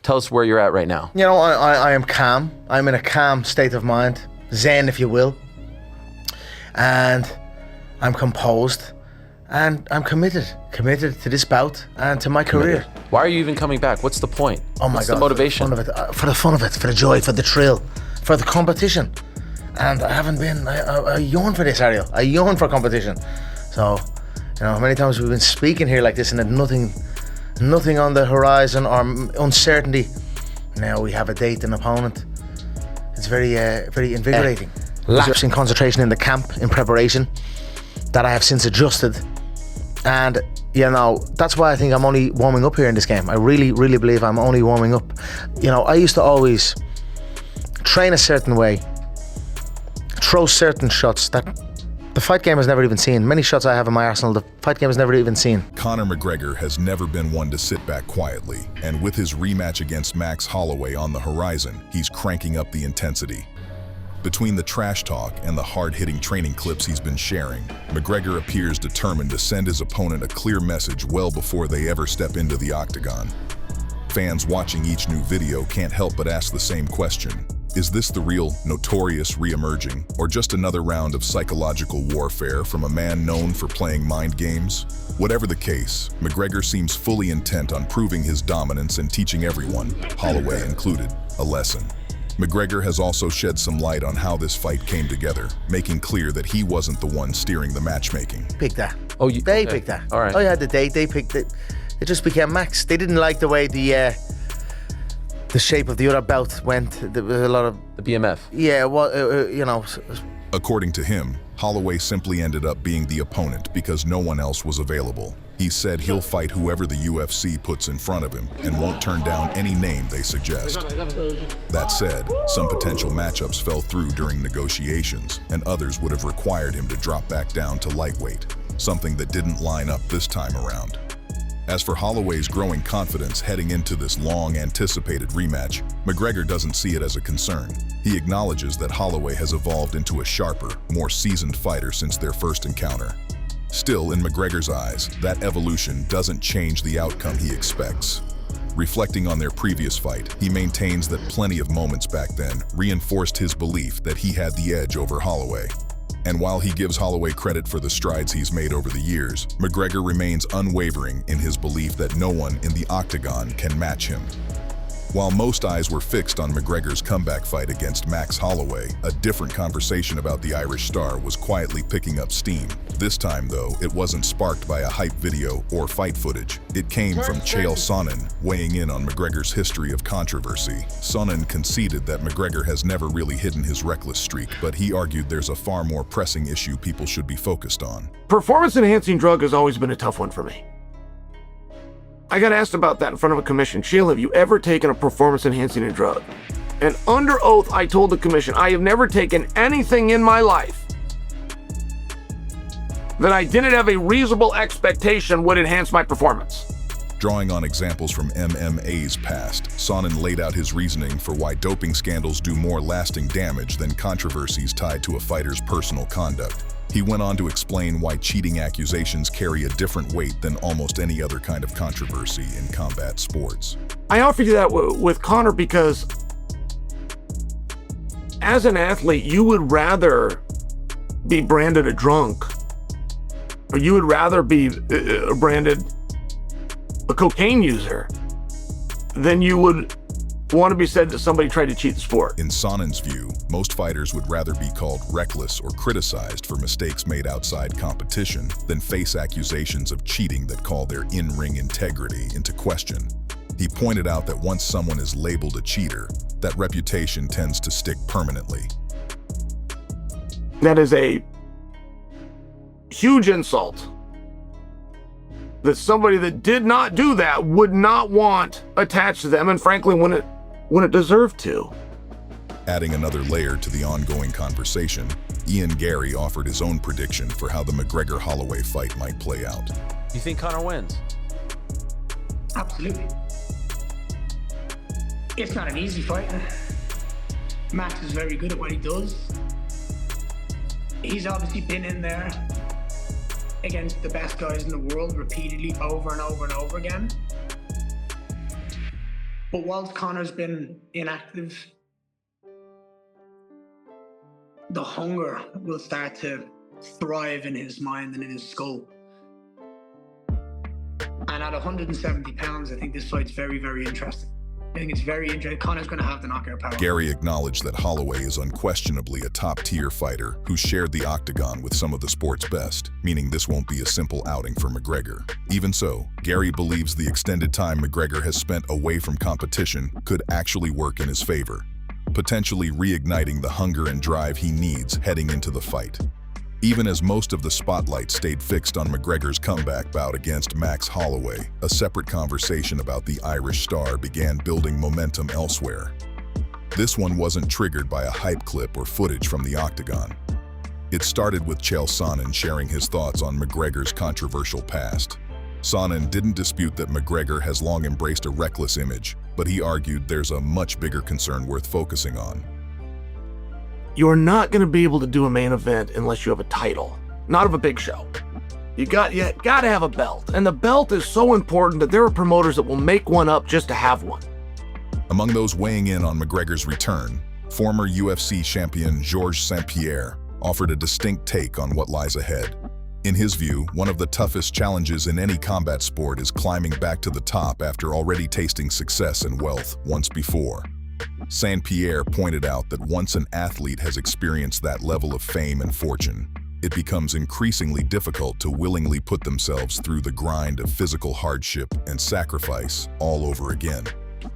Tell us where you're at right now. You know, I am calm. I'm in a calm state of mind, zen, if you will, and I'm composed, and I'm committed to this bout and to my career. Why are you even coming back? What's the point? Oh my What's God! the motivation? For the fun of it, for the joy, for the thrill, for the competition. And I haven't been. I yearn for this, Ariel. I yearn for competition. So, you know, many times we've been speaking here like this, and nothing on the horizon or uncertainty. Now we have a date, an opponent. It's very invigorating. Lapse in concentration in the camp in preparation that I have since adjusted, and you know, that's why I think I'm only warming up here in this game. I really believe I'm only warming up. You know, I used to always train a certain way, throw certain shots that the fight game has never even seen. Many shots I have in my arsenal, the fight game has never even seen. Conor McGregor has never been one to sit back quietly, and with his rematch against Max Holloway on the horizon, he's cranking up the intensity. Between the trash talk and the hard-hitting training clips he's been sharing, McGregor appears determined to send his opponent a clear message well before they ever step into the octagon. Fans watching each new video can't help but ask the same question. Is this the real, notorious re-emerging, or just another round of psychological warfare from a man known for playing mind games? Whatever the case, McGregor seems fully intent on proving his dominance and teaching everyone, Holloway included, a lesson. McGregor has also shed some light on how this fight came together, making clear that he wasn't the one steering the matchmaking. Picked that. Oh, they picked that. All right. I had the date. They picked it. It just became Max. They didn't like the way the shape of the other bout went. There was a lot of The BMF. yeah. Well, you know. According to him, Holloway simply ended up being the opponent because no one else was available. He said he'll fight whoever the UFC puts in front of him and won't turn down any name they suggest. That said, some potential matchups fell through during negotiations, and others would have required him to drop back down to lightweight, something that didn't line up this time around. As for Holloway's growing confidence heading into this long-anticipated rematch, McGregor doesn't see it as a concern. He acknowledges that Holloway has evolved into a sharper, more seasoned fighter since their first encounter. Still, in McGregor's eyes, that evolution doesn't change the outcome he expects. Reflecting on their previous fight, he maintains that plenty of moments back then reinforced his belief that he had the edge over Holloway. And while he gives Holloway credit for the strides he's made over the years, McGregor remains unwavering in his belief that no one in the Octagon can match him. While most eyes were fixed on McGregor's comeback fight against Max Holloway, a different conversation about the Irish star was quietly picking up steam. This time, though, it wasn't sparked by a hype video or fight footage. It came from Chael Sonnen, weighing in on McGregor's history of controversy. Sonnen conceded that McGregor has never really hidden his reckless streak, but he argued there's a far more pressing issue people should be focused on. Performance-enhancing drug has always been a tough one for me. I got asked about that in front of a commission. Sheila, have you ever taken a performance-enhancing drug? And under oath, I told the commission, I have never taken anything in my life that I didn't have a reasonable expectation would enhance my performance. Drawing on examples from MMA's past, Sonnen laid out his reasoning for why doping scandals do more lasting damage than controversies tied to a fighter's personal conduct. He went on to explain why cheating accusations carry a different weight than almost any other kind of controversy in combat sports. I offered you that with Conor because as an athlete, you would rather be branded a drunk, or you would rather be branded a cocaine user than you would want to be said that somebody tried to cheat the sport. In Sonnen's view, most fighters would rather be called reckless or criticized for mistakes made outside competition than face accusations of cheating that call their in-ring integrity into question. He pointed out that once someone is labeled a cheater, that reputation tends to stick permanently. That is a huge insult that somebody that did not do that would not want attached to them, and frankly when it deserved to. Adding another layer to the ongoing conversation, Ian Gary offered his own prediction for how the McGregor-Holloway fight might play out. You think Conor wins? Absolutely. It's not an easy fight. Max is very good at what he does. He's obviously been in there against the best guys in the world repeatedly over and over and over again. But whilst Conor's been inactive, the hunger will start to thrive in his mind and in his skull. And at 170 pounds, I think this fight's very, very interesting. I think it's very interesting. Conor's going to have the knockout power. Gary acknowledged that Holloway is unquestionably a top-tier fighter who shared the Octagon with some of the sport's best, meaning this won't be a simple outing for McGregor. Even so, Gary believes the extended time McGregor has spent away from competition could actually work in his favor, potentially reigniting the hunger and drive he needs heading into the fight. Even as most of the spotlight stayed fixed on McGregor's comeback bout against Max Holloway, a separate conversation about the Irish star began building momentum elsewhere. This one wasn't triggered by a hype clip or footage from the Octagon. It started with Chael Sonnen sharing his thoughts on McGregor's controversial past. Sonnen didn't dispute that McGregor has long embraced a reckless image, but he argued there's a much bigger concern worth focusing on. You're not going to be able to do a main event unless you have a title, not of a big show. You got to have a belt, and the belt is so important that there are promoters that will make one up just to have one. Among those weighing in on McGregor's return, former UFC champion Georges St-Pierre offered a distinct take on what lies ahead. In his view, one of the toughest challenges in any combat sport is climbing back to the top after already tasting success and wealth once before. St-Pierre pointed out that once an athlete has experienced that level of fame and fortune, it becomes increasingly difficult to willingly put themselves through the grind of physical hardship and sacrifice all over again.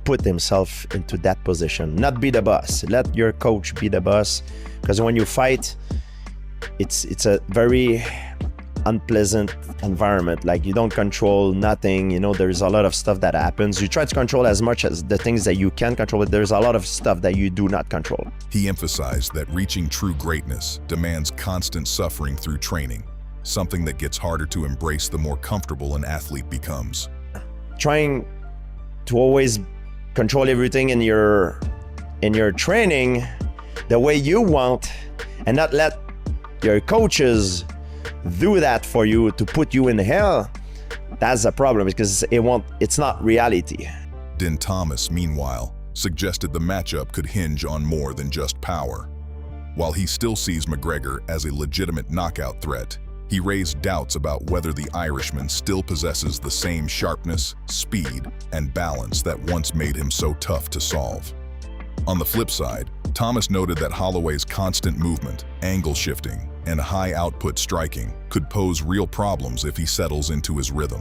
Put himself into that position, not be the boss. Let your coach be the boss, because when you fight, it's a very unpleasant environment. Like, you don't control nothing, you know, there's a lot of stuff that happens. You try to control as much as the things that you can control, but there's a lot of stuff that you do not control. He emphasized that reaching true greatness demands constant suffering through training, something that gets harder to embrace the more comfortable an athlete becomes. Trying to always control everything in your training the way you want, and not let your coaches do that for you to put you in hell, that's a problem, because it's not reality. Din Thomas, meanwhile, suggested the matchup could hinge on more than just power. While he still sees McGregor as a legitimate knockout threat, he raised doubts about whether the Irishman still possesses the same sharpness, speed, and balance that once made him so tough to solve. On the flip side, Thomas noted that Holloway's constant movement, angle shifting, and high-output striking could pose real problems if he settles into his rhythm.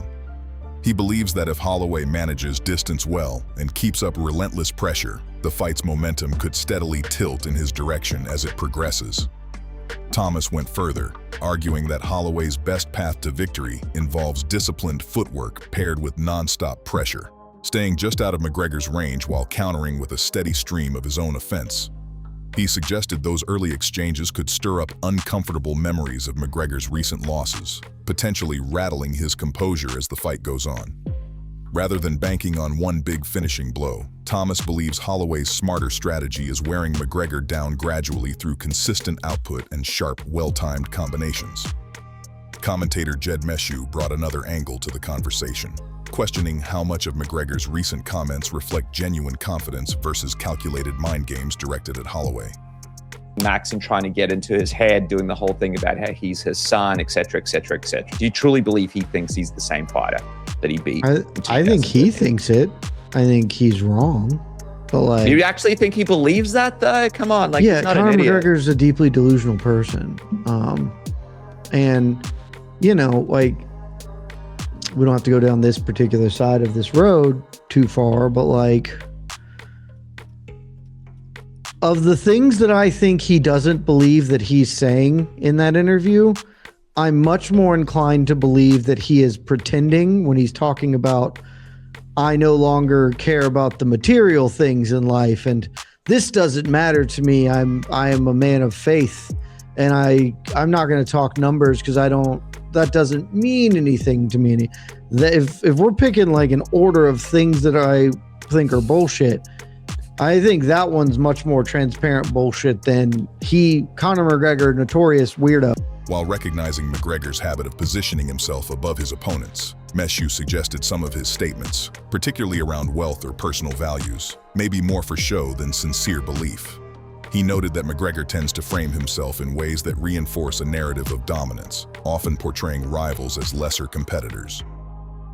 He believes that if Holloway manages distance well and keeps up relentless pressure, the fight's momentum could steadily tilt in his direction as it progresses. Thomas went further, arguing that Holloway's best path to victory involves disciplined footwork paired with non-stop pressure, staying just out of McGregor's range while countering with a steady stream of his own offense. He suggested those early exchanges could stir up uncomfortable memories of McGregor's recent losses, potentially rattling his composure as the fight goes on. Rather than banking on one big finishing blow, Thomas believes Holloway's smarter strategy is wearing McGregor down gradually through consistent output and sharp, well-timed combinations. Commentator Jed Meshew brought another angle to the conversation, questioning how much of McGregor's recent comments reflect genuine confidence versus calculated mind games directed at Holloway. Max and trying to get into his head, doing the whole thing about how he's his son, etc., etc., etc. Do you truly believe he thinks he's the same fighter that he beat? I think he thinks it. I think he's wrong. But like, do you actually think he believes that though? Come on, like, yeah, he's not Conor an idiot. McGregor's a deeply delusional person. And you know, like, we don't have to go down this particular side of this road too far, but like, of the things that I think he doesn't believe that he's saying in that interview, I'm much more inclined to believe that he is pretending when he's talking about, I no longer care about the material things in life, and this doesn't matter to me. I am a man of faith, and I'm not going to talk numbers because that doesn't mean anything to me. If we're picking like an order of things that I think are bullshit, I think that one's much more transparent bullshit than Conor McGregor, notorious weirdo. While recognizing McGregor's habit of positioning himself above his opponents, Meshew suggested some of his statements, particularly around wealth or personal values, may be more for show than sincere belief. He noted that McGregor tends to frame himself in ways that reinforce a narrative of dominance, often portraying rivals as lesser competitors.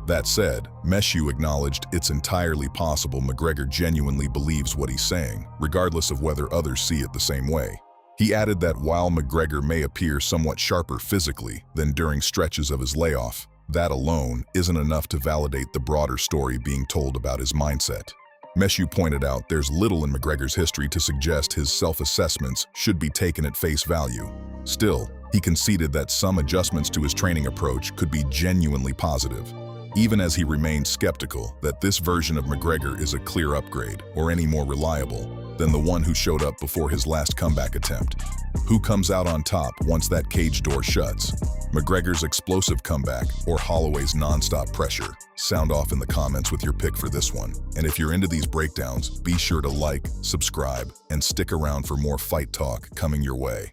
That said, Meshew acknowledged it's entirely possible McGregor genuinely believes what he's saying, regardless of whether others see it the same way. He added that while McGregor may appear somewhat sharper physically than during stretches of his layoff, that alone isn't enough to validate the broader story being told about his mindset. Meshew pointed out there's little in McGregor's history to suggest his self-assessments should be taken at face value. Still, he conceded that some adjustments to his training approach could be genuinely positive, even as he remained skeptical that this version of McGregor is a clear upgrade or any more reliable than the one who showed up before his last comeback attempt. Who comes out on top once that cage door shuts? McGregor's explosive comeback or Holloway's non-stop pressure? Sound off in the comments with your pick for this one. And if you're into these breakdowns, be sure to like, subscribe, and stick around for more fight talk coming your way.